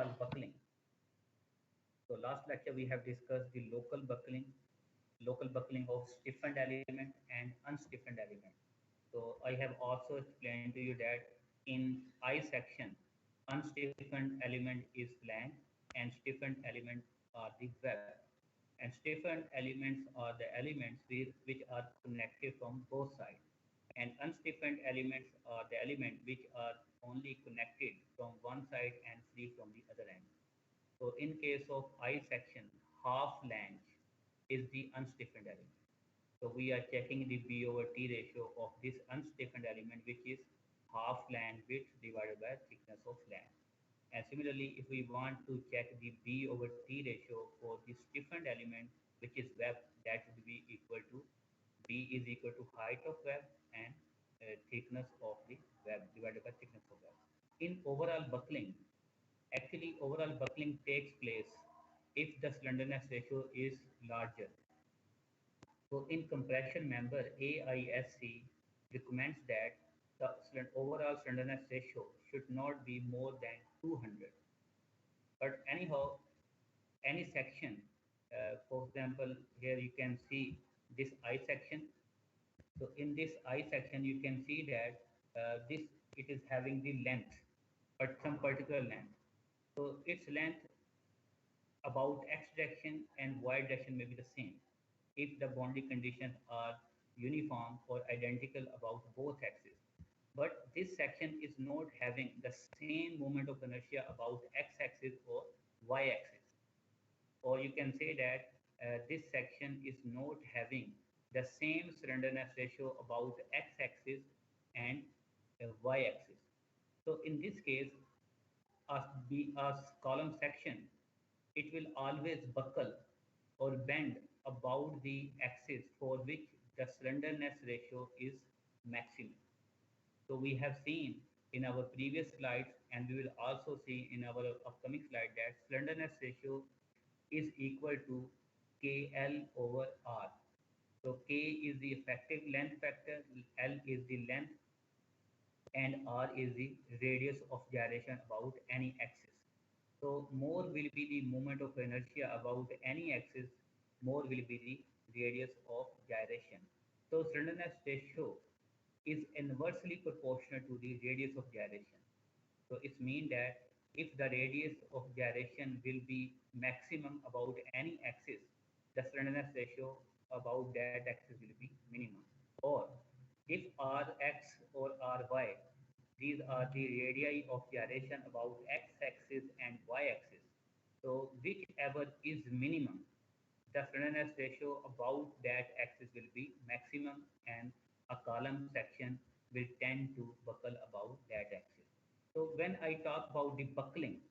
overall buckling. So last lecture we have discussed the local buckling of stiffened element and unstiffened element. So I have also explained to you that in I section, unstiffened element is flange and stiffened element are the web. And stiffened elements are the elements which are connected from both sides. And unstiffened elements are the elements which are only connected from one side and free from the other end. So in case of I section, half flange is the unstiffened element. So we are checking the B over T ratio of this unstiffened element, which is half flange width divided by thickness of flange. And similarly, if we want to check the B over T ratio for the stiffened element, which is web, that would be equal to B is equal to height of web and thickness of the web divided by thickness of web. In overall buckling, actually overall buckling takes place if the slenderness ratio is larger. So in compression member, AISC recommends that the overall slenderness ratio should not be more than 200. But anyhow, any section, for example, here you can see this I section. So in this I section, you can see that this it is having the length, but some particular length. So its length about x direction and y direction may be the same if the boundary conditions are uniform or identical about both axes. But this section is not having the same moment of inertia about x-axis or y-axis. Or you can say that this section is not having the same slenderness ratio about x-axis and y-axis. So in this case, a column section, it will always buckle or bend about the axis for which the slenderness ratio is maximum. So we have seen in our previous slides, and we will also see in our upcoming slide, that slenderness ratio is equal to KL over R. So K is the effective length factor, L is the length, and R is the radius of gyration about any axis. So more will be the moment of inertia about any axis, more will be the radius of gyration. So slenderness ratio is inversely proportional to the radius of gyration. So it means that if the radius of gyration will be maximum about any axis, the slenderness ratio about that axis will be minimum. Or if Rx or Ry, these are the radii of gyration about x-axis and y-axis. So whichever is minimum, the slenderness ratio about that axis will be maximum, and a column section will tend to buckle about that axis. So when I talk about the buckling,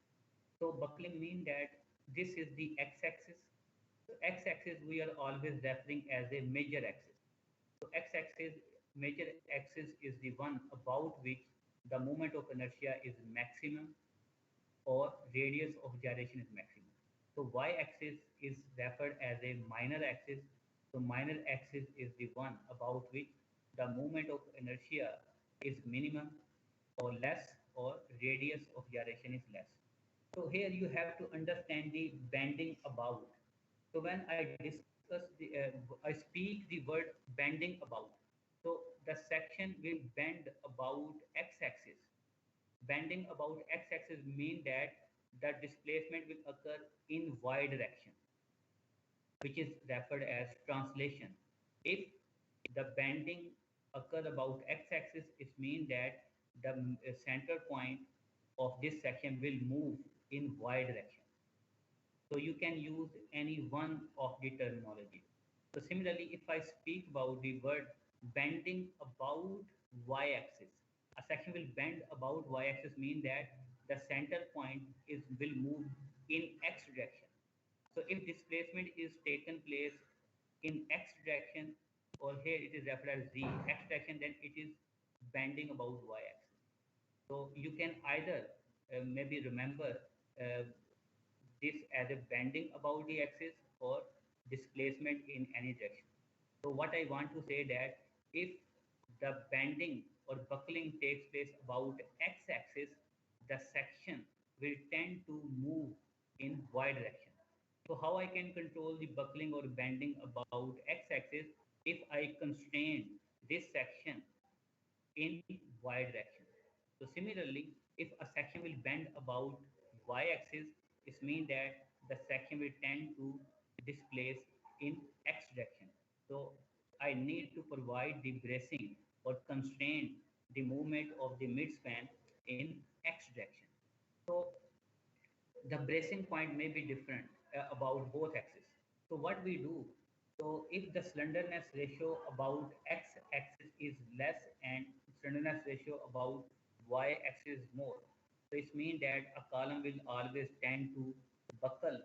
so buckling means that this is the x-axis. So x-axis we are always referring as a major axis. So x-axis, major axis is the one about which the moment of inertia is maximum or radius of gyration is maximum. So y-axis is referred as a minor axis. So minor axis is the one about which the moment of inertia is minimum or less, or radius of gyration is less. So here you have to understand the bending about. So when I discuss I speak the word bending about. So the section will bend about x-axis. Bending about x-axis mean that the displacement will occur in y direction, which is referred as translation. If the bending occur about x-axis, it means that the center point of this section will move in y direction. So you can use any one of the terminology. So similarly, if I speak about the word bending about y-axis, a section will bend about y-axis mean that the center point will move in x direction. So if displacement is taken place in x direction, or here it is referred as z, x direction, then it is bending about y-axis. So you can either maybe remember this as a bending about the axis or displacement in any direction. So what I want to say that if the bending or buckling takes place about x-axis, the section will tend to move in y direction. So how I can control the buckling or bending about x-axis if I constrain this section in y direction. So similarly, if a section will bend about y-axis, it means that the section will tend to displace in x direction. So I need to provide the bracing or constrain the movement of the midspan in x direction. So the bracing point may be different about both axes. So what we do, so if the slenderness ratio about x-axis is less and slenderness ratio about y-axis is more, so it means that a column will always tend to buckle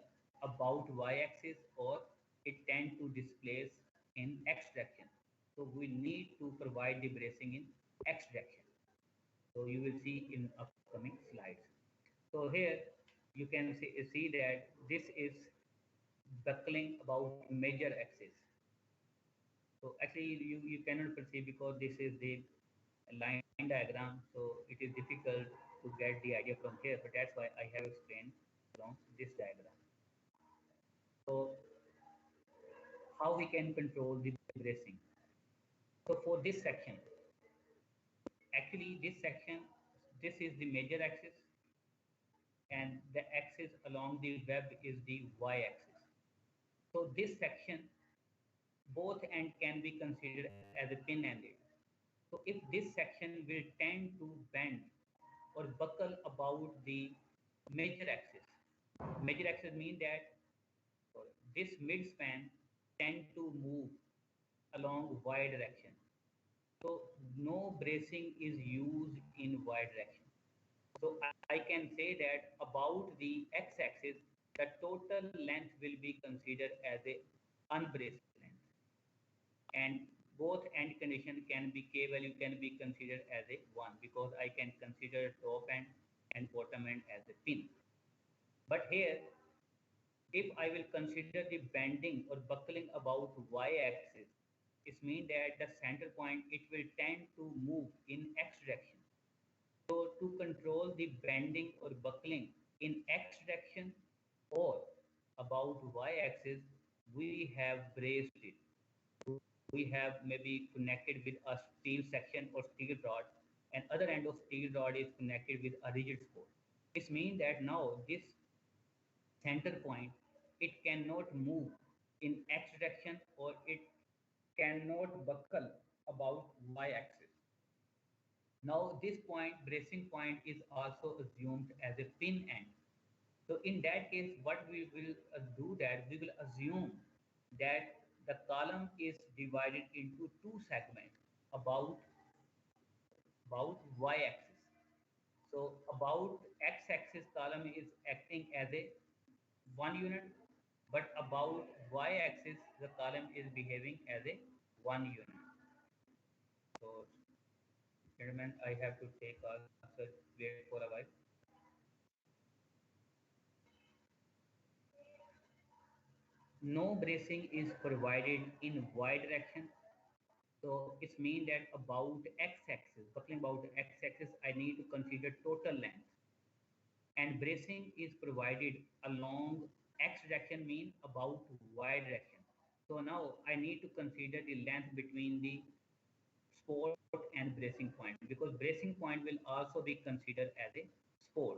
about y-axis or it tend to displace in x direction. So we need to provide the bracing in x direction. So you will see in upcoming slides. So here you can see that this is buckling about major axis. So actually you cannot perceive because this is the line diagram. So it is difficult to get the idea from here, but that's why I have explained along this diagram. So how we can control the bracing. So for this section, actually this is the major axis and the axis along the web is the y-axis. So this section, both end can be considered as a pin-ended. So if this section will tend to bend or buckle about the major axis, major axis means that this midspan tend to move along y direction. So no bracing is used in y direction. So I can say that about the x-axis, the total length will be considered as a unbraced length. And both end condition can be k value can be considered as a 1 because I can consider top end and bottom end as a pin. But here, if I will consider the bending or buckling about y-axis, it means that the center point it will tend to move in x direction. So to control the bending or buckling in x direction or about y-axis, we have braced it. We have maybe connected with a steel section or steel rod, and other end of steel rod is connected with a rigid support. It means that now this center point, it cannot move in x direction or it cannot buckle about y-axis. Now this point, bracing point is also assumed as a pin end. So in that case, what we will do that we will assume that the column is divided into two segments about y-axis. So about x-axis column is acting as a one unit, but about y-axis the column is behaving as a one unit. So gentlemen, I have to take also wait for a while. No bracing is provided in y direction. So it means that about x-axis, buckling about x-axis, I need to consider total length. And bracing is provided along x direction mean about y direction. So now I need to consider the length between the support and bracing point because bracing point will also be considered as a support.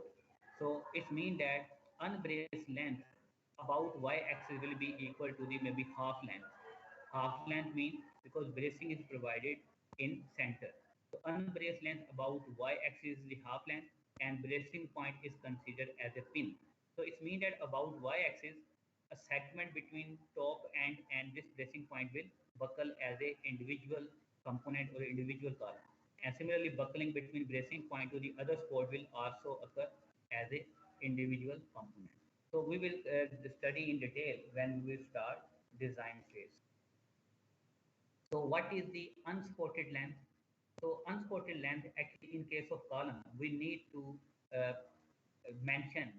So it means that unbraced length about y-axis will be equal to the maybe half length. Half length means because bracing is provided in center. So unbraced length about y-axis is the half length and bracing point is considered as a pin. So it means that about y-axis, a segment between top end and this bracing point will buckle as a individual component or individual column. And similarly, buckling between bracing point to the other support will also occur as a individual component. So we will study in detail when we will start design phase. So what is the unsupported length? So unsupported length, actually in case of column, we need to mention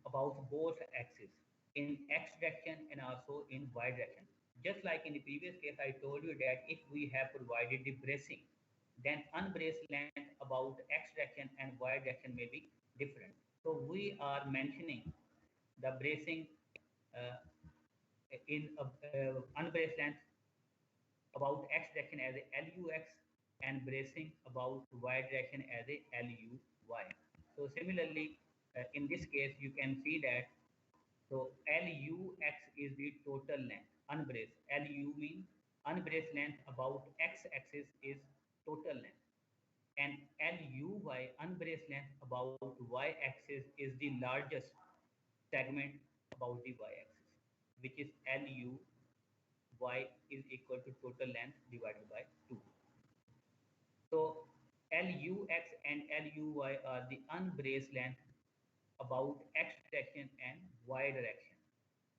about both axes in x direction and also in y direction. Just like in the previous case, I told you that if we have provided the bracing, then unbraced length about x direction and y direction may be different. So we are mentioning the bracing uh, in unbraced length about x direction as a LUX and bracing about y direction as a LUY. So similarly, in this case, you can see that so LUX is the total length, unbraced. LU means unbraced length about x-axis is total length. And LUY, unbraced length about y-axis is the largest segment about the y-axis, which is LUY is equal to total length divided by 2. So LUX and LUY are the unbraced length about x direction and y direction.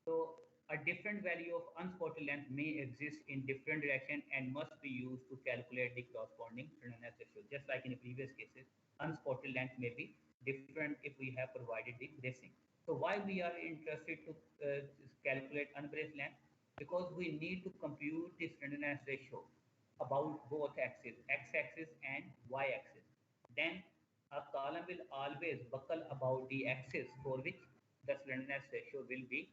So a different value of unspotted length may exist in different direction and must be used to calculate the corresponding slenderness ratio. Just like in the previous cases, unspotted length may be different if we have provided the bracing. So why we are interested to calculate unbraced length? Because we need to compute the slenderness ratio about both axes, x-axis and y-axis. Then a column will always buckle about the axis for which the slenderness ratio will be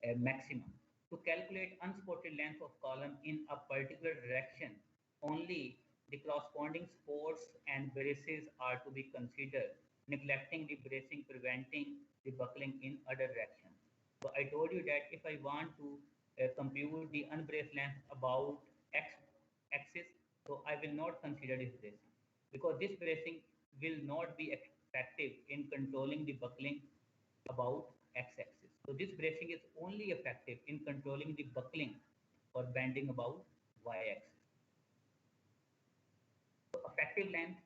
a maximum. To calculate unspotted length of column in a particular direction, only the corresponding supports and braces are to be considered, neglecting the bracing preventing the buckling in other direction. So I told you that if I want to compute the unbraced length about x axis, so I will not consider this bracing because this bracing will not be effective in controlling the buckling about x-axis. So this bracing is only effective in controlling the buckling or bending about y-axis. So effective length.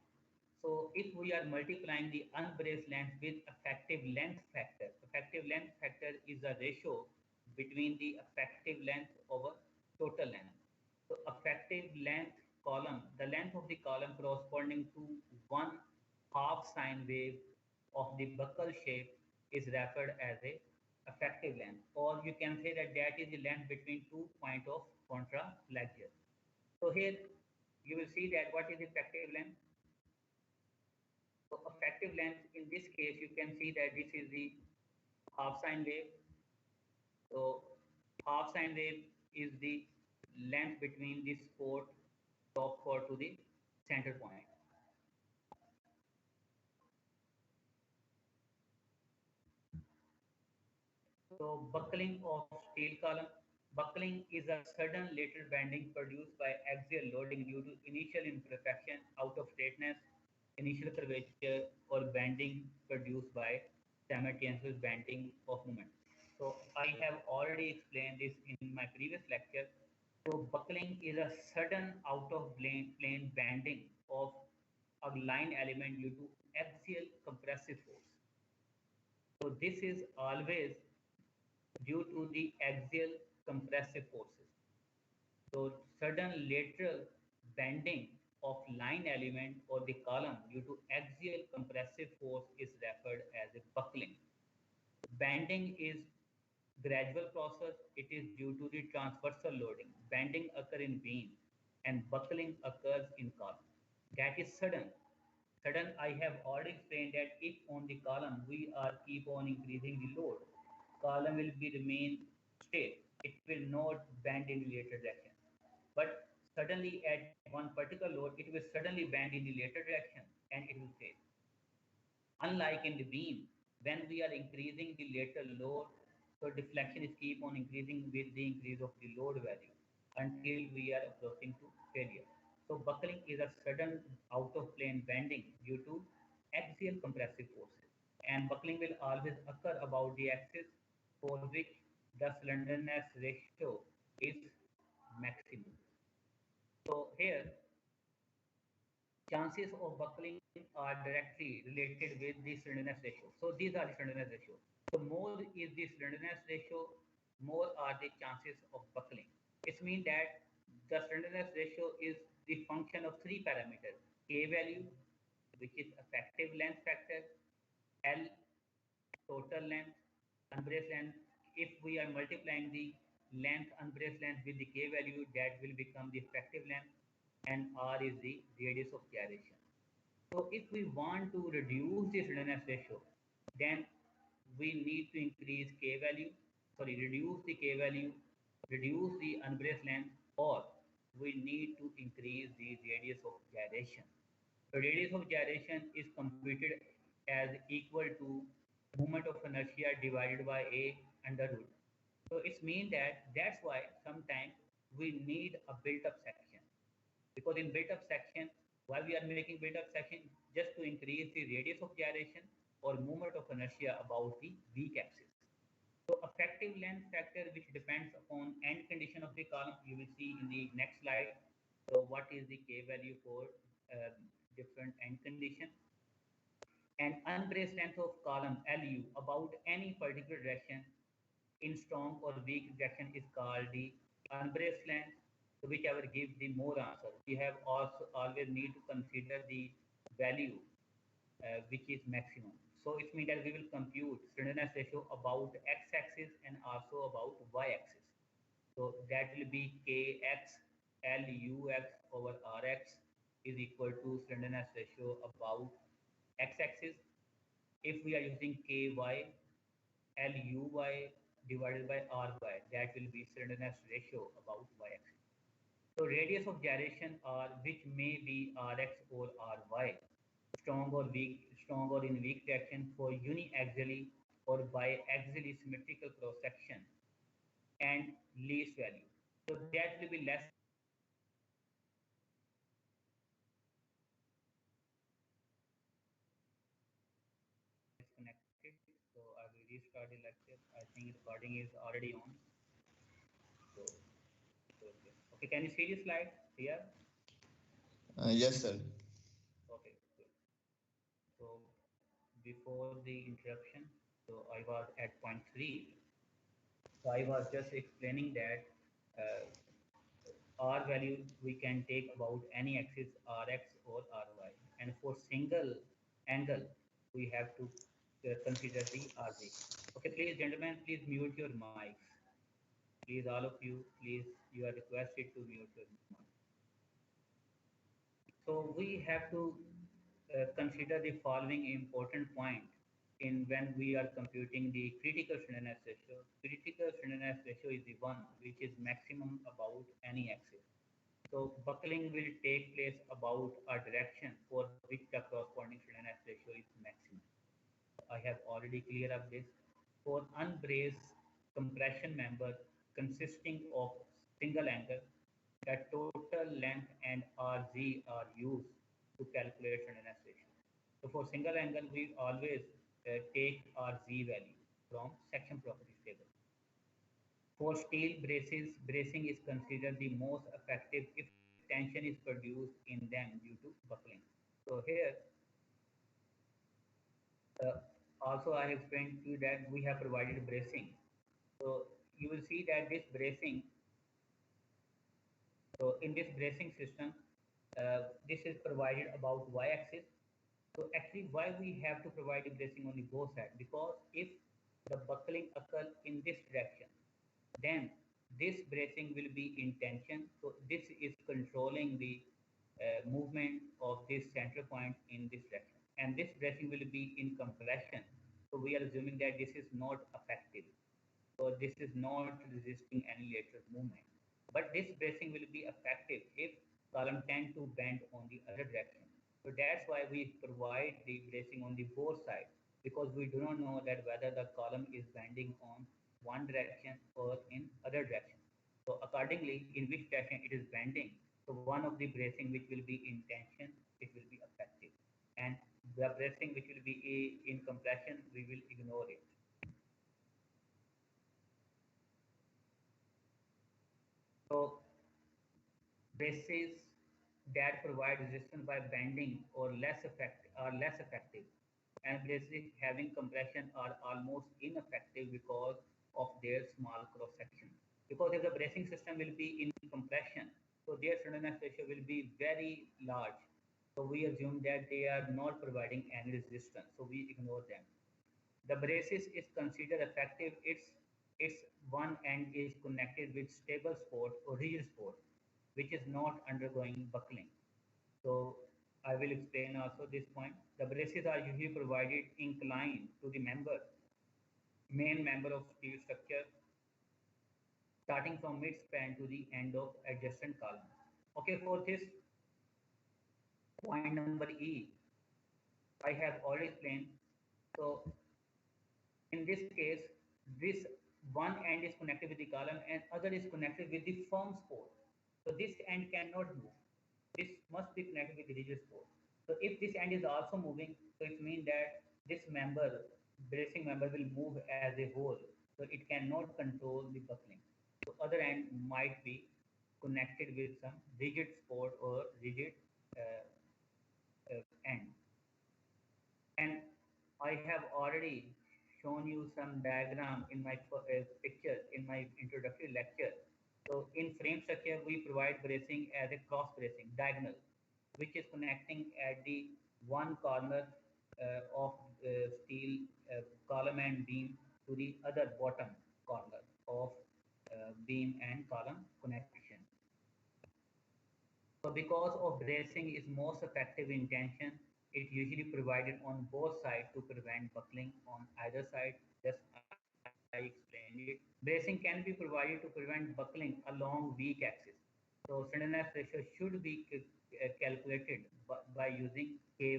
So if we are multiplying the unbraced length with effective length factor is a ratio between the effective length over total length. So effective length column, the length of the column corresponding to one half sine wave of the buckle shape is referred as a effective length, or you can say that that is the length between 2 points of contraflexure. So here you will see that what is effective length. So effective length in this case you can see that this is the half sine wave. So half sine wave is the length between this top chord to the center point. So buckling of steel column. Buckling is a sudden lateral bending produced by axial loading due to initial imperfection, out of straightness, initial curvature, or bending produced by simultaneous bending of moment. So I have already explained this in my previous lecture. So buckling is a sudden out of plane bending of a line element due to axial compressive force. So this is always due to the axial compressive forces. So sudden lateral bending of line element or the column due to axial compressive force is referred as a buckling. Bending is gradual process. It is due to the transversal loading. Bending occurs in beam and buckling occurs in column. That is sudden. Sudden, I have already explained that if on the column we are keep on increasing the load, column will be remain straight. It will not bend in the later direction. But suddenly at one particular load, it will suddenly bend in the later direction and it will fail. Unlike in the beam, when we are increasing the lateral load, so deflection is keep on increasing with the increase of the load value until we are approaching to failure. So buckling is a sudden out of plane bending due to axial compressive forces. And buckling will always occur about the axis for which the slenderness ratio is maximum. So here chances of buckling are directly related with the slenderness ratio. So these are the slenderness ratio. The more is the slenderness ratio, more are the chances of buckling. It means that the slenderness ratio is the function of three parameters: K value, which is effective length factor, L, total length, unbraced length. If we are multiplying the length, unbraced length with the K value, that will become the effective length, and R is the radius of gyration. So if we want to reduce the slenderness ratio, then we need to increase K value, sorry, reduce the K value, reduce the unbraced length, or we need to increase the radius of gyration. The radius of gyration is computed as equal to moment of inertia divided by A under root. So it's mean that that's why sometimes we need a built-up section, because in built-up section, why we are making built-up section, just to increase the radius of gyration or moment of inertia about the weak axis. So effective length factor, which depends upon end condition of the column, you will see in the next slide. So what is the K value for different end condition? And unbraced length of column LU about any particular direction in strong or weak direction is called the unbraced length. So whichever gives the more answer. We have also always need to consider the value which is maximum. So it means that we will compute slenderness ratio about x-axis and also about y-axis. So that will be kx lux over rx is equal to slenderness ratio about x-axis. If we are using ky luy divided by ry, that will be slenderness ratio about y-axis. So radius of gyration are which may be rx or ry, strong or in weak direction for uniaxially or biaxially symmetrical cross section, and least value. So that will be less disconnected. So I will restart the lecture. I think recording is already on. So okay. Okay, can you see the slide here? Yes, sir. Okay, good. So before the interruption, so I was at point 3. So I was just explaining that uh, R value we can take about any axis Rx or Ry. And for single angle, we have to consider the Rj. Okay, please, gentlemen, please mute your mics. Please, all of you, please, you are requested to mute your mic. So we have to consider the following important point in when we are computing the critical slenderness ratio. Critical slenderness ratio is the one which is maximum about any axis. So buckling will take place about a direction for which the corresponding slenderness ratio is maximum. I have already cleared up this. For unbraced compression member consisting of single angle, the total length and RZ are used to calculate slenderness ratio. So for single angle, we always take RZ value from section properties table. For steel braces, bracing is considered the most effective if tension is produced in them due to buckling. So here, uh, also I have explained to you that we have provided bracing. So you will see that this bracing, so in this bracing system, this is provided about y-axis. So actually why we have to provide the bracing on the both sides? Because if the buckling occurs in this direction, then this bracing will be in tension. So this is controlling the movement of this center point in this direction. And this bracing will be in compression. So we are assuming that this is not effective. So this is not resisting any lateral movement. But this bracing will be effective if column tend to bend on the other direction. So that's why we provide the bracing on the both sides, because we do not know that whether the column is bending on one direction or in other direction. So accordingly, in which direction it is bending, so one of the bracing which will be in tension, it will be effective. And the bracing which will be in compression, we will ignore it. So braces that provide resistance by bending or less effective are less effective, and braces having compression are almost ineffective because of their small cross section. Because if the bracing system will be in compression, so their slenderness ratio will be very large. So we assume that they are not providing any resistance, so we ignore them. The braces is considered effective. Its one end is connected with stable support or rigid support, which is not undergoing buckling. So I will explain also this point. The braces are usually provided inclined to the main member of steel structure, starting from mid-span to the end of adjacent column. Okay, for this point number E, I have already explained. So in this case, this one end is connected with the column and other is connected with the firm support. So this end cannot move. This must be connected with the rigid support. So if this end is also moving, so it means that this member, bracing member will move as a whole. So it cannot control the buckling. So other end might be connected with some rigid support or rigid uh, end. And I have already shown you some diagram in my pictures in my introductory lecture. So in frame structure, we provide bracing as a cross bracing, diagonal, which is connecting at the one corner of steel column and beam to the other bottom corner of beam and column connection. So because of bracing is most effective in tension, it usually provided on both sides to prevent buckling on either side. Just I explained it. Bracing can be provided to prevent buckling along weak axis. So slenderness ratio should be calculated by using Ky.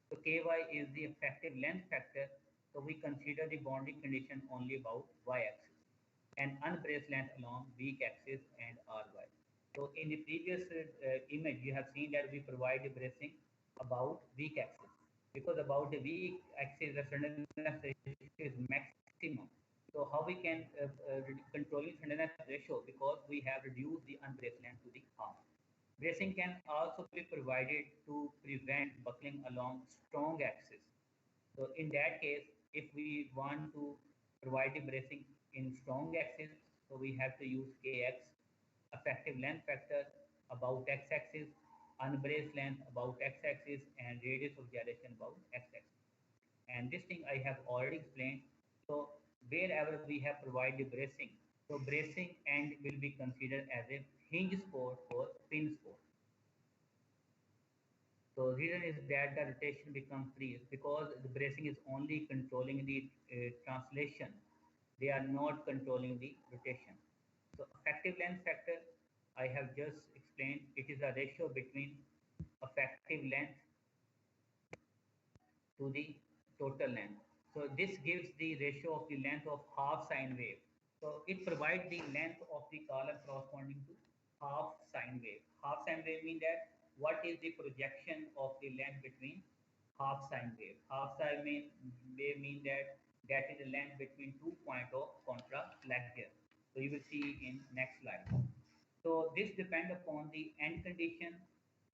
So Ky is the effective length factor. So we consider the bonding condition only about y-axis and unbraced length along weak axis and ry. So in the previous image, you have seen that we provide the bracing about weak axis because about the weak axis, the slenderness ratio is maximum. So how we can controlling slenderness ratio because we have reduced the unbraced length to the half. Bracing can also be provided to prevent buckling along strong axis. So in that case, if we want to provide the bracing in strong axis, so we have to use Kx, effective length factor about x-axis, unbraced length about x-axis, and radius of gyration about x-axis. And this thing I have already explained. So wherever we have provided bracing, so bracing end will be considered as a hinge support or pin support. So reason is that the rotation becomes free because the bracing is only controlling the translation. They are not controlling the rotation. So effective length factor, I have just explained. It is a ratio between effective length to the total length. So this gives the ratio of the length of half sine wave. So it provides the length of the column corresponding to half sine wave. Half sine wave means that what is the projection of the length between half sine wave. Half sine wave means that that is the length between 2 points of contralateral. So you will see in next slide. So this depends upon the end condition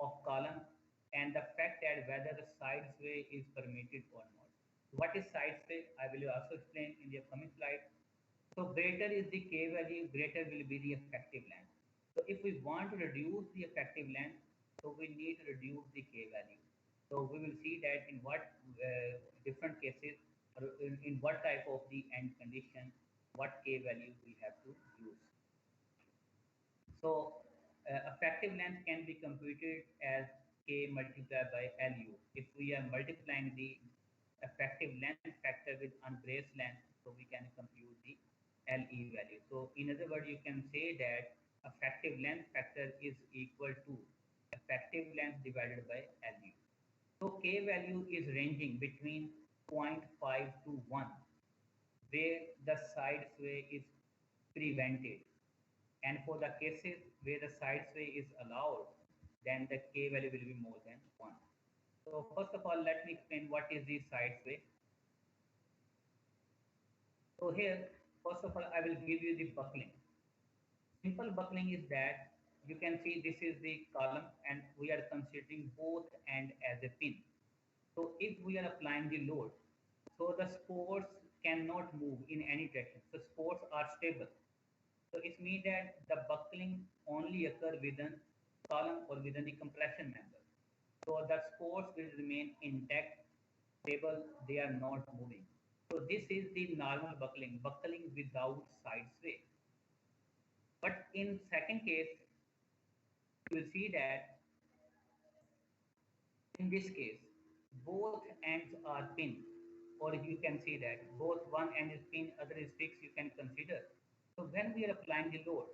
of column and the fact that whether the side sway is permitted or not. What is side sway? I will also explain in the upcoming slide. So greater is the K value, greater will be the effective length. So if we want to reduce the effective length, so we need to reduce the K value. So we will see that in what different cases, or in what type of the end condition, what K value we have to use. So effective length can be computed as K multiplied by LU. If we are multiplying the effective length factor with unbraced length, so we can compute the LE value. So in other words, you can say that effective length factor is equal to effective length divided by LU. So K value is ranging between 0.5 to 1, where the side sway is prevented. And for the cases where the side sway is allowed, then the K value will be more than 1. So first of all, let me explain what is the side sway. So here, first of all, I will give you the buckling. Simple buckling is that you can see this is the column and we are considering both end as a pin. So if we are applying the load, so the supports cannot move in any direction. So supports are stable. So it means that the buckling only occur within column or within the compression member. So the supports will remain intact, stable, they are not moving. So this is the normal buckling without side sway. But in second case, you will see that In this case, both ends are pinned, or you can see that both one end is pinned, other is fixed, you can consider. So when we are applying the load,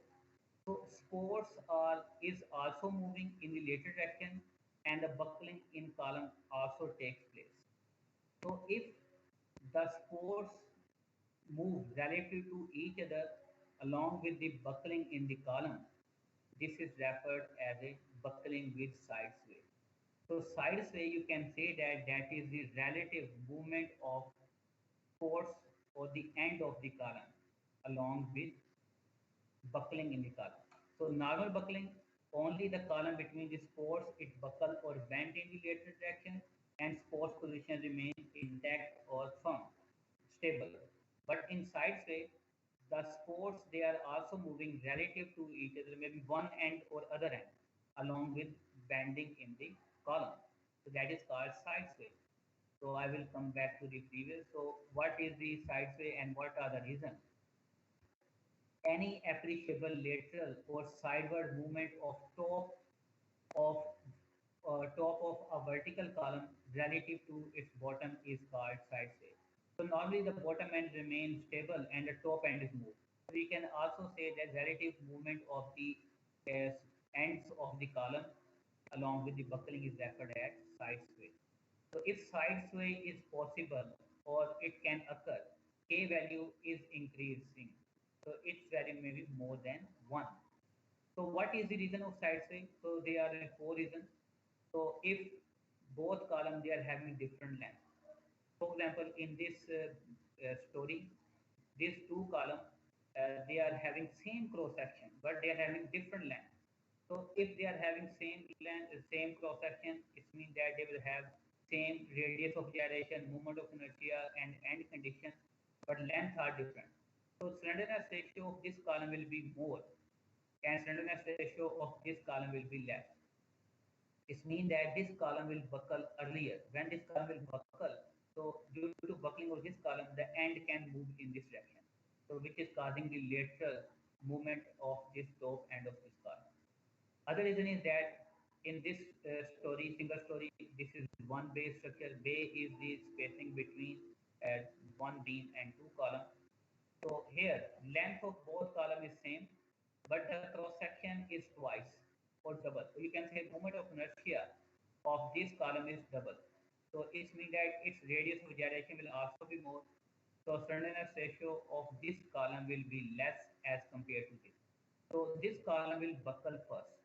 so supports are is also moving in the lateral direction, and the buckling in column also takes place. So if the supports move relative to each other along with the buckling in the column, this is referred as a buckling with side sway. So side sway, you can say that that is the relative movement of force or the end of the column along with buckling in the column. So normal buckling, only the column between the supports, it buckle or bend in the lateral direction, and supports position remain intact or firm, stable. But in side sway, the supports, they are also moving relative to each other, maybe one end or other end, along with bending in the column. So that is called side sway. So I will come back to the previous. So what is the side sway and what are the reasons? Any appreciable lateral or sideward movement of of top of a vertical column relative to its bottom is called side sway. So normally the bottom end remains stable and the top end is moved. We can also say that relative movement of the uh, ends of the column along with the buckling is referred as side sway. So if side sway is possible or it can occur, K value is increasing. So its value may be more than 1. So what is the reason of side sway? So there are four reasons. So if both columns they are having different length. For example, in this story, these two columns they are having same cross section, but they are having different length. So if they are having same length, same cross section, it means that they will have same radius of gyration, moment of inertia, and end condition, but lengths are different. So slenderness ratio of this column will be more, and slenderness ratio of this column will be less. This means that this column will buckle earlier. When this column will buckle, so due to buckling of this column, the end can move in this direction. So which is causing the lateral movement of this top end of this column. Other reason is that in this story, single story, this is one base structure. Bay is the spacing between one beam and two columns. So here, length of both column is same, but the cross section is twice or double. So you can say moment of inertia of this column is double. So it means that its radius of gyration will also be more. So slenderness ratio of this column will be less as compared to this. So this column will buckle first,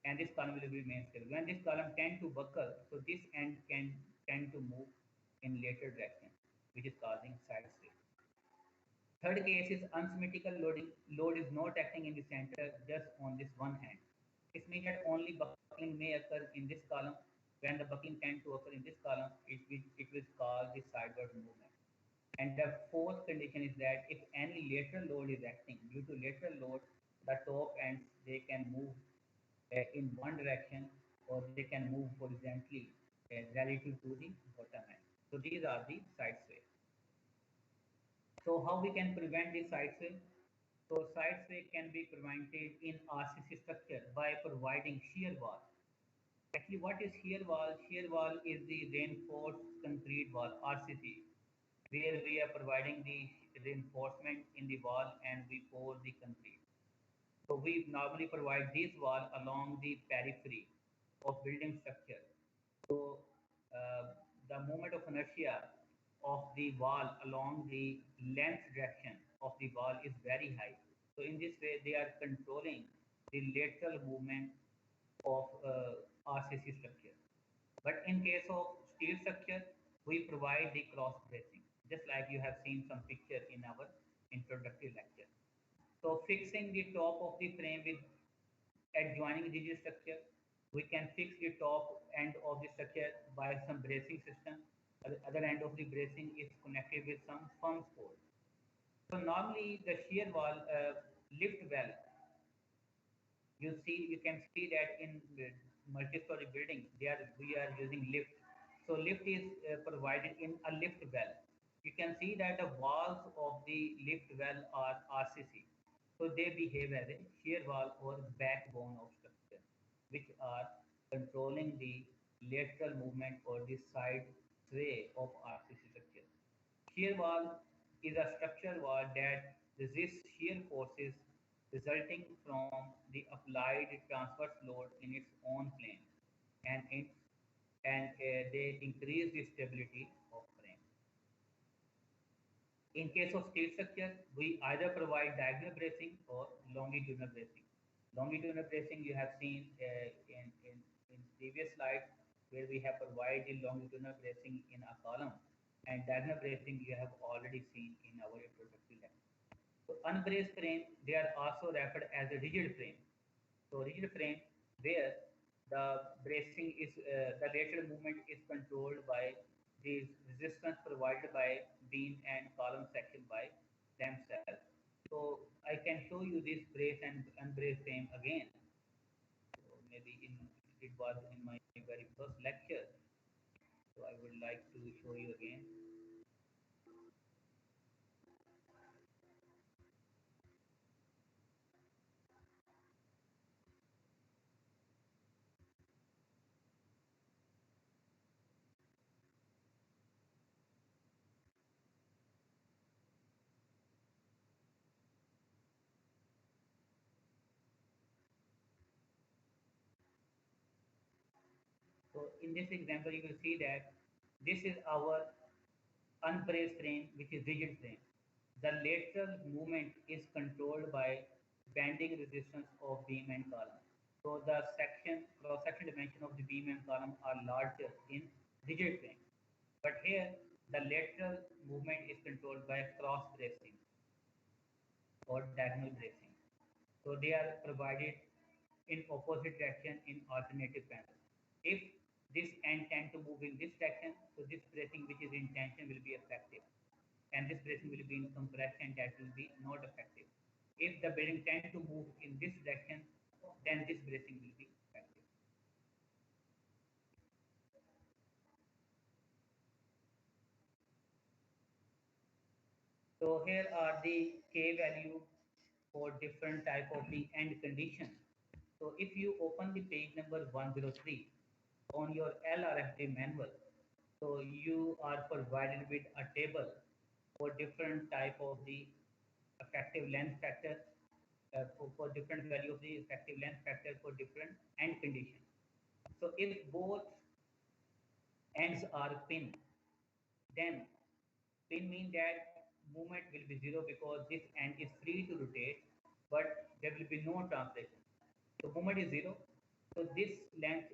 and this column will remain stable. When this column tend to buckle, so this end can tend to move in later direction, which is causing side sway. Third case is unsymmetrical loading. Load is not acting in the center, just on this one hand. This means that only buckling may occur in this column. When the buckling tend to occur in this column, it will cause the sideward movement. And the fourth condition is that if any lateral load is acting, due to lateral load, the top ends they can move in one direction, or they can move horizontally relative to the bottom end. So these are the side sway. So how we can prevent the side sway? So side sway can be prevented in RCC structure by providing shear wall. Actually, what is shear wall? Shear wall is the reinforced concrete wall, RCC, where we are providing the reinforcement in the wall and we pour the concrete. So we normally provide this wall along the periphery of building structure. So the moment of inertia of the wall along the length direction of the wall is very high. So in this way, they are controlling the lateral movement of RCC structure. But in case of steel structure, we provide the cross bracing, just like you have seen some picture in our introductory lecture. So fixing the top of the frame with adjoining rigid structure, we can fix the top end of the structure by some bracing system. The other end of the bracing is connected with some firm support. So normally the shear wall lift well. You can see that in multi-story building, we are using lift. So lift is provided in a lift well. You can see that the walls of the lift well are RCC. So they behave as a shear wall or backbone of structure, which are controlling the lateral movement or the side sway of RCC structure. Shear wall is a structural wall that resists shear forces resulting from the applied transverse load in its own plane, and they increase the stability of frame. In case of steel structure, we either provide diagonal bracing or longitudinal bracing. Longitudinal bracing you have seen in previous slides, where we have provided the longitudinal bracing in a column, and diagonal bracing you have already seen in our introductory lecture. So unbraced frame, they are also referred as a rigid frame. So rigid frame where the bracing is the lateral movement is controlled by the resistance provided by beam and column section by themselves. So I can show you this brace and unbraced frame again. So maybe it was in my very first lecture. So I would like to show you again. So in this example, you will see that this is our unbraced frame, which is rigid frame. The lateral movement is controlled by bending resistance of beam and column. So the cross-section dimension of the beam and column are larger in rigid frame. But here, the lateral movement is controlled by cross bracing or diagonal bracing. So they are provided in opposite direction in alternative panels. If this end tend to move in this direction, so this bracing which is in tension will be effective, and this bracing will be in compression, that will be not effective. If the bearing tend to move in this direction, then this bracing will be effective. So here are the K value for different type of the end condition. So if you open the page number 103 on your LRFD manual, so you are provided with a table for different type of the effective length factor, for different value of the effective length factor for different end condition. So if both ends are pin, then pin means that movement will be zero because this end is free to rotate, but there will be no translation. So movement is zero. So this length,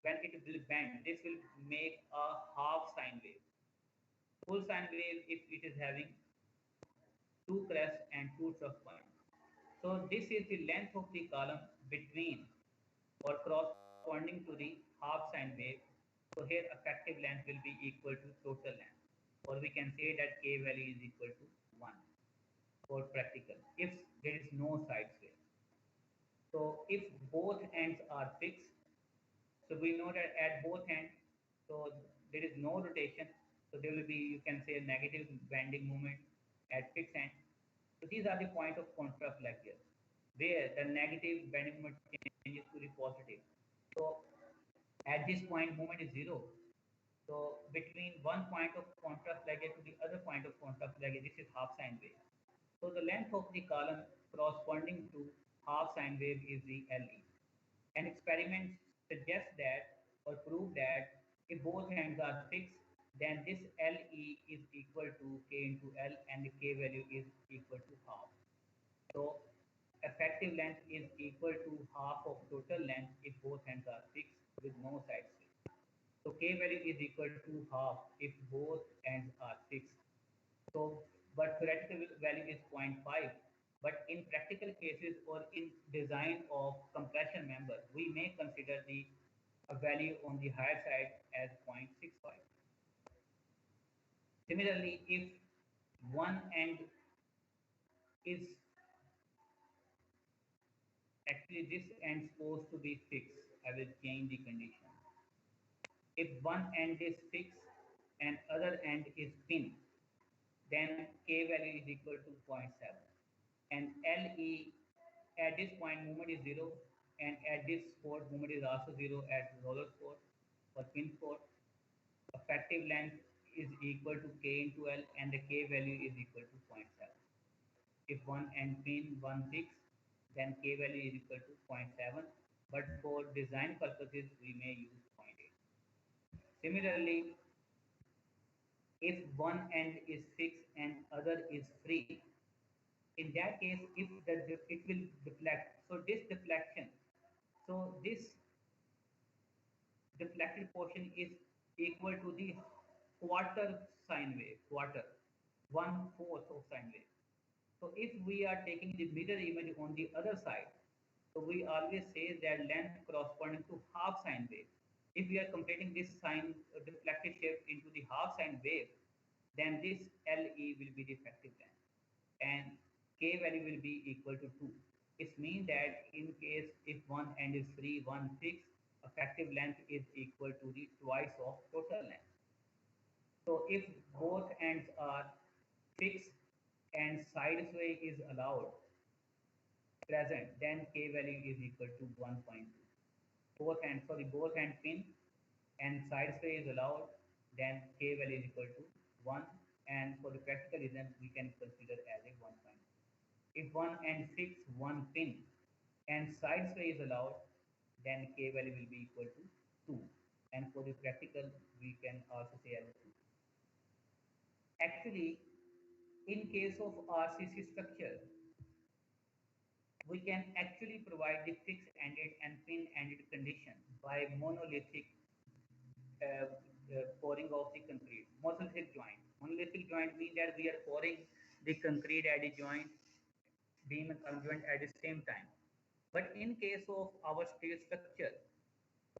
when it will bend, this will make a half sine wave. Full sine wave if it is having two crests and two trough points. So this is the length of the column between or corresponding to the half sine wave. So here effective length will be equal to total length, or we can say that K value is equal to 1 for practical if there is no side sway. So if both ends are fixed, so we know that at both ends, so there is no rotation, so there will be, you can say, a negative bending moment at fixed end. So these are the point of contrast like here, where the negative bending moment changes to the positive. So at this point, moment is zero. So between one point of contrast leg to the other point of contrast leg, this is half sine wave. So the length of the column corresponding to half sine wave is the LE. An experiment suggests that or prove that if both ends are fixed, then this LE is equal to K into L, and the K value is equal to half. So effective length is equal to half of total length if both ends are fixed with no side sway. So K value is equal to half if both ends are fixed. So, but theoretical value is 0.5. But in practical cases or in design of compression member, we may consider the value on the higher side as 0.65. Similarly, if one end is actually this end supposed to be fixed, I will change the condition. If one end is fixed and other end is pin, then K value is equal to 0.7. And LE at this point movement is zero, and at this spot movement is also zero at roller spot. For pin 4, effective length is equal to K into L and the K value is equal to zero point 0.7. If one end pin 1 6, then K value is equal to zero point 0.7. But for design purposes, we may use zero point 0.8. Similarly, if one end is fixed and other is free, in that case, if it will deflect. So this deflection, so this deflected portion is equal to the quarter sine wave, quarter, 1/4 of sine wave. So if we are taking the mirror image on the other side, so we always say that length corresponding to half sine wave. If we are completing this sine deflected shape into the half sine wave, then this LE will be the effective length and K value will be equal to 2. It means that in case if one end is free, one fixed, effective length is equal to the twice of total length. So if both ends are fixed and side sway is allowed present, then K value is equal to 1.2. Both end pin and side sway is allowed, then K value is equal to 1. And for the practical reason, we can consider as a 1.2. If one end fixed, one pin and side sway is allowed, then K value will be equal to 2. And for the practical, we can also say as a 2. Actually, in case of RCC structure, we can actually provide the fixed ended and pin ended condition by monolithic pouring of the concrete. Monolithic joint. Monolithic joint means that we are pouring the concrete at the joint, beam and column joint at the same time. But in case of our steel structure,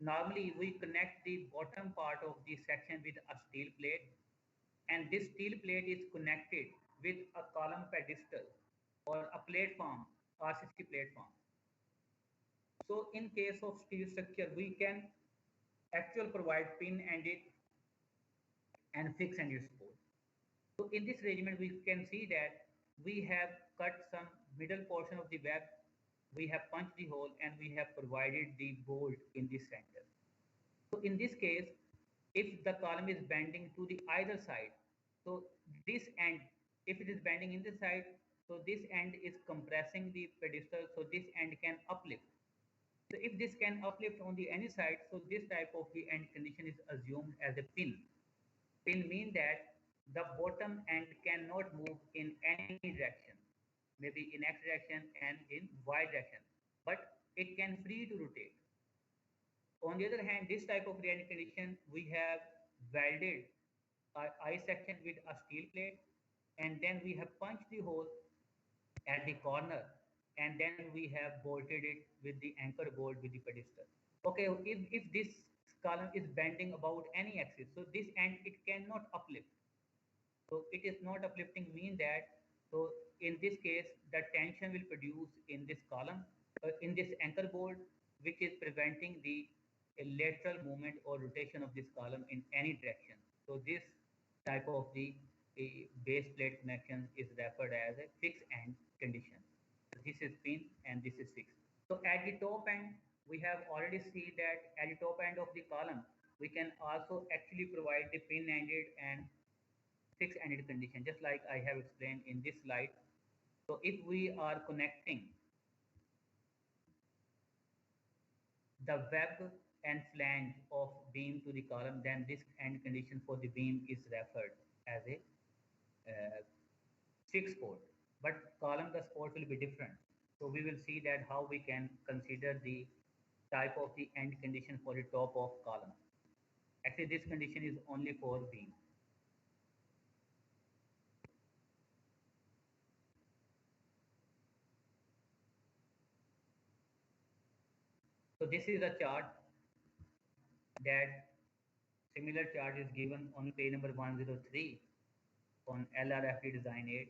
normally we connect the bottom part of the section with a steel plate, and this steel plate is connected with a column pedestal or a platform, RCC platform. So in case of steel structure, we can actually provide pin-ended and fixed-ended support. So in this arrangement, we can see that we have cut some middle portion of the web, we have punched the hole, and we have provided the bolt in the center. So in this case, if the column is bending to the either side, so this end, if it is bending in this side, so this end is compressing the pedestal, so this end can uplift. So if this can uplift on the any side, so this type of the end condition is assumed as a pin. Pin means that the bottom end cannot move in any direction, maybe in X direction and in Y direction, but it can free to rotate. On the other hand, this type of end condition, we have welded a I section with a steel plate, and then we have punched the hole at the corner, and then we have bolted it with the anchor bolt with the pedestal. Okay, if this column is bending about any axis, so this end it cannot uplift. So it is not uplifting mean that, so in this case, the tension will produce in this column, in this anchor bolt, which is preventing the lateral movement or rotation of this column in any direction. So this type of the base plate connection is referred as a fixed end condition. This is pin and this is fixed. So at the top end, we have already seen that at the top end of the column, we can also actually provide the pin-ended and fixed-ended condition, just like I have explained in this slide. So if we are connecting the web and flange of beam to the column, then this end condition for the beam is referred as a fixed support. But column the support will be different. So we will see that how we can consider the type of the end condition for the top of column. Actually, this condition is only for beam. So this is a chart that similar chart is given on page number 103 on LRFD design aid.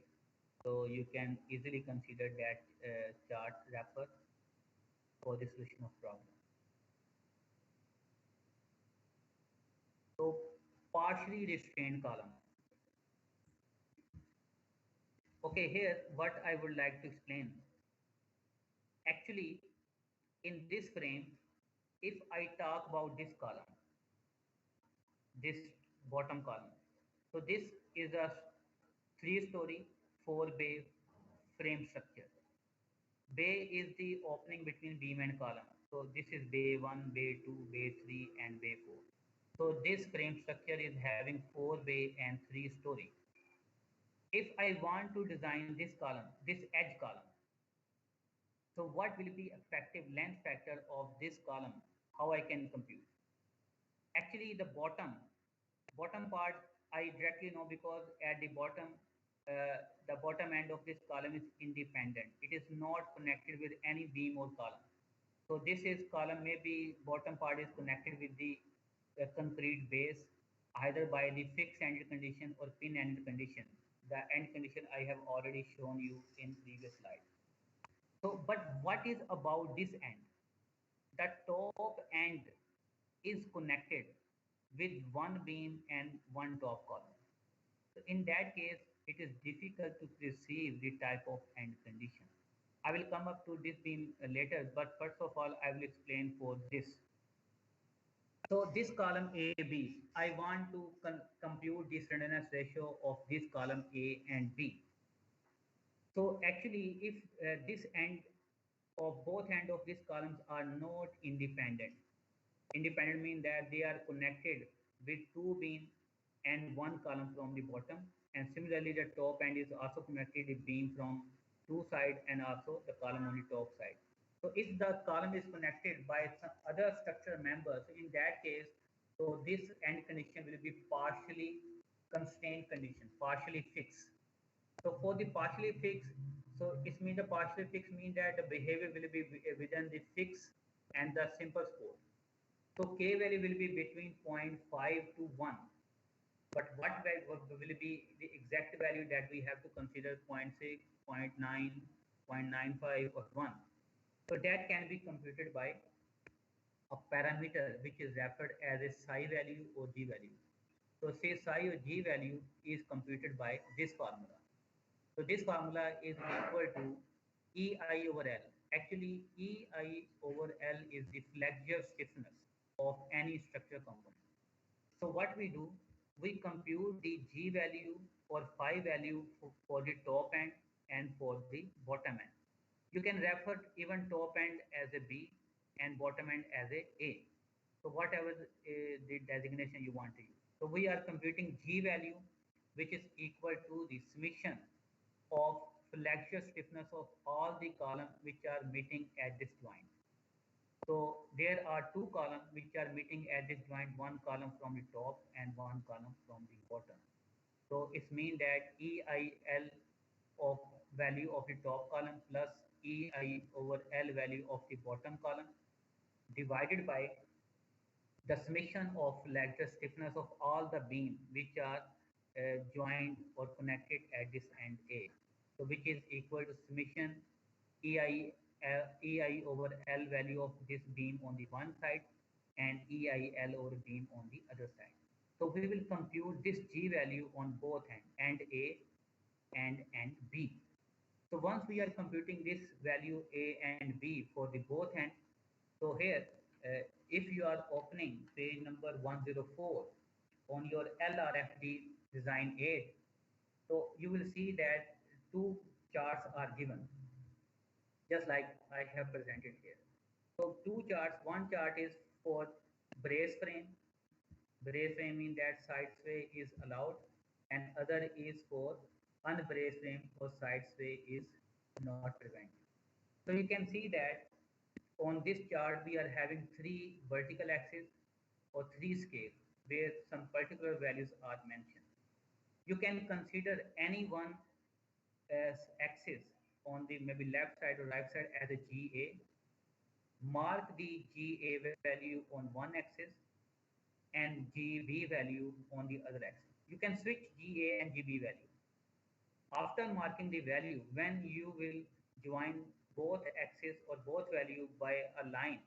So you can easily consider that chart refer for the solution of problem. So partially restrained column. Okay, here what I would like to explain. Actually, in this frame, if I talk about this column, this bottom column. So this is a 3-story, 4-bay frame structure. Bay is the opening between beam and column. So this is bay 1, bay 2, bay 3, and bay 4. So this frame structure is having 4 bay and 3 story. If I want to design this column, this edge column, so what will be effective length factor of this column? How I can compute? Actually, bottom part I directly know because at the bottom end of this column is independent. It is not connected with any beam or column. So this is column, maybe bottom part is connected with the concrete base either by the fixed end condition or pin end condition. The end condition I have already shown you in previous slide. So, but what is about this end? The top end is connected with one beam and one top column. So in that case, it is difficult to perceive the type of end condition. I will come up to this beam later, but first of all, I will explain for this. So this column AB, I want to compute the slenderness ratio of this column A and B. So actually, if this end of both end of these columns are not independent, independent means that they are connected with two beam and one column from the bottom, and similarly the top end is also connected with beam from two side and also the column on the top side. So if the column is connected by some other structural member, so in that case, so this end condition will be partially constrained condition, partially fixed. So for the partially fixed, so it means the partially fixed means that the behavior will be within the fixed and the simple score. So K value will be between 0.5 to 1. But what will be the exact value that we have to consider 0.6, 0.9, 0.95 or 1. So that can be computed by a parameter which is referred as a psi value or G value. So say psi or G value is computed by this formula. So this formula is equal to EI over L. Actually, EI over L is the flexure stiffness of any structure component. So what we do, we compute the G value or phi value for the top end and for the bottom end. You can refer even top end as a B and bottom end as a A. So whatever the designation you want to use. So we are computing G value, which is equal to the summation of flexure stiffness of all the columns which are meeting at this joint. So there are two columns which are meeting at this joint, one column from the top and one column from the bottom. So it means that EIL of value of the top column plus EI over L value of the bottom column divided by the summation of flexure stiffness of all the beam which are joined or connected at this end A. So which is equal to summation EI over L value of this beam on the one side and EIL over beam on the other side. So we will compute this G value on both ends, end A and end B. So once we are computing this value A and B for the both ends, so here, if you are opening page number 104 on your LRFD design aid, so you will see that two charts are given, just like I have presented here. So two charts, one chart is for brace frame. Brace frame means that side sway is allowed, and other is for unbraced frame or side sway is not prevented. So you can see that on this chart, we are having three vertical axes or three scales where some particular values are mentioned. You can consider any one as axis on the maybe left side or right side as a GA. Mark the GA value on one axis and GB value on the other axis. You can switch GA and GB value. After marking the value, when you will join both axes or both value by a line,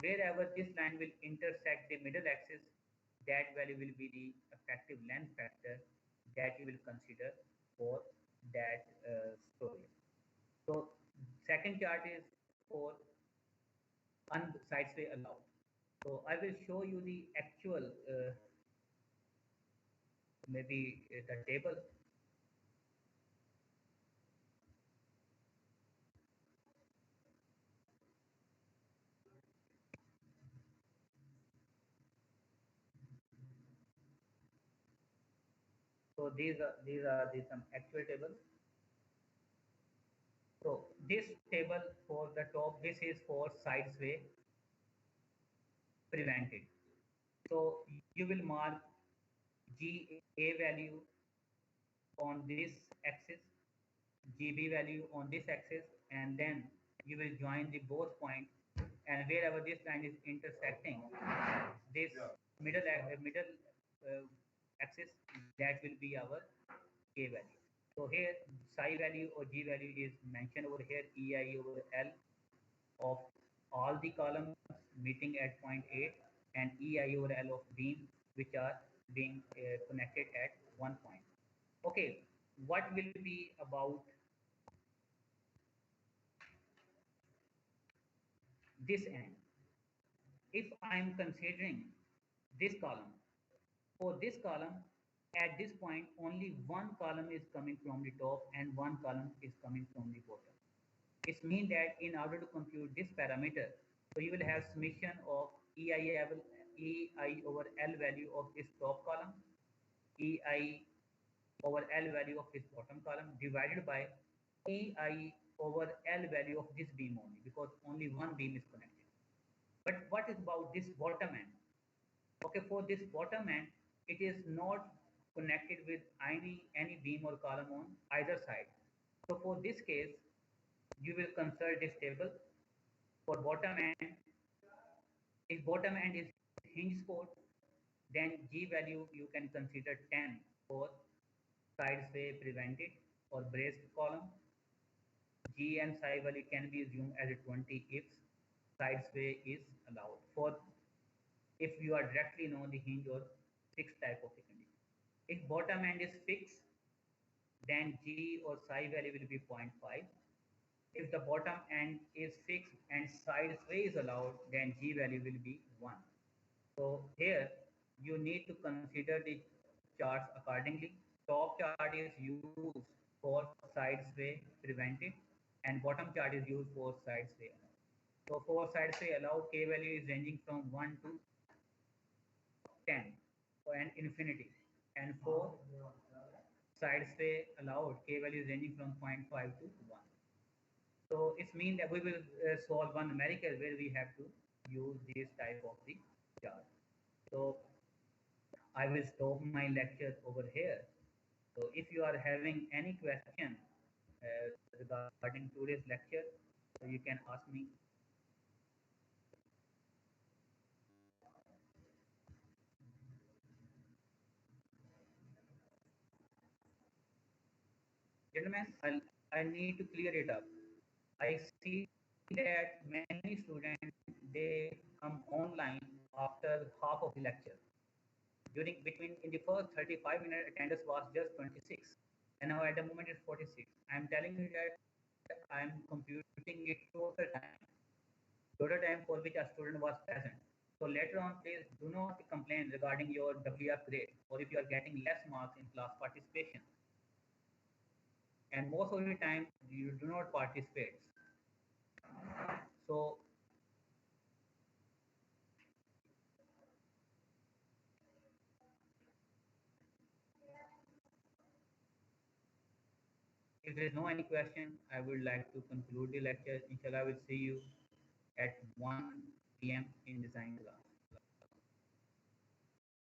wherever this line will intersect the middle axis, that value will be the effective length factor that you will consider for that story. So second chart is for side sway allowed. So I will show you the actual maybe the table. So these are some actual tables. So this table for the top, this is for side sway prevented. So you will mark GA value on this axis, GB value on this axis, and then you will join the both points, and wherever this line is intersecting this middle axis, that will be our K value. So here psi value or G value is mentioned over here, EI over L of all the columns meeting at point 8 and EI over L of beam which are being connected at one point. Okay, what will be about this end? If I am considering this column, for this column, at this point, only one column is coming from the top and one column is coming from the bottom. It means that in order to compute this parameter, so you will have summation of EI over L value of this top column, EI over L value of this bottom column divided by EI over L value of this beam only, because only one beam is connected. But what is about this bottom end? Okay, for this bottom end, it is not connected with any beam or column on either side. So for this case, you will consider this table. For bottom end, if bottom end is hinge support, then G value you can consider 10 for side sway prevented or braced column. G and psi value can be assumed as a 20 if side sway is allowed. For if you are directly on the hinge or fixed type of a condition. If bottom end is fixed, then G or psi value will be 0.5. If the bottom end is fixed and side sway is allowed, then G value will be 1. So here you need to consider the charts accordingly. Top chart is used for side sway prevented and bottom chart is used for side sway allowed. So for side sway allowed, K value is ranging from 1 to 10 and infinity. And for side sway allowed, K value is ranging from 0.5 to 1. So it means that we will solve one numerical where we have to use this type of the chart. So I will stop my lecture over here. So if you are having any question regarding today's lecture, so you can ask me. Gentlemen, I need to clear it up. I see that many students, they come online after half of the lecture. During between in the first 35-minute attendance was just 26, and now at the moment it's 46. I'm telling you that I'm computing it total time for which a student was present. So later on, please do not complain regarding your WF grade or if you are getting less marks in class participation. And most of the time, you do not participate. So if there is no any question, I would like to conclude the lecture. Inshallah, I will see you at 1 p.m. in design class.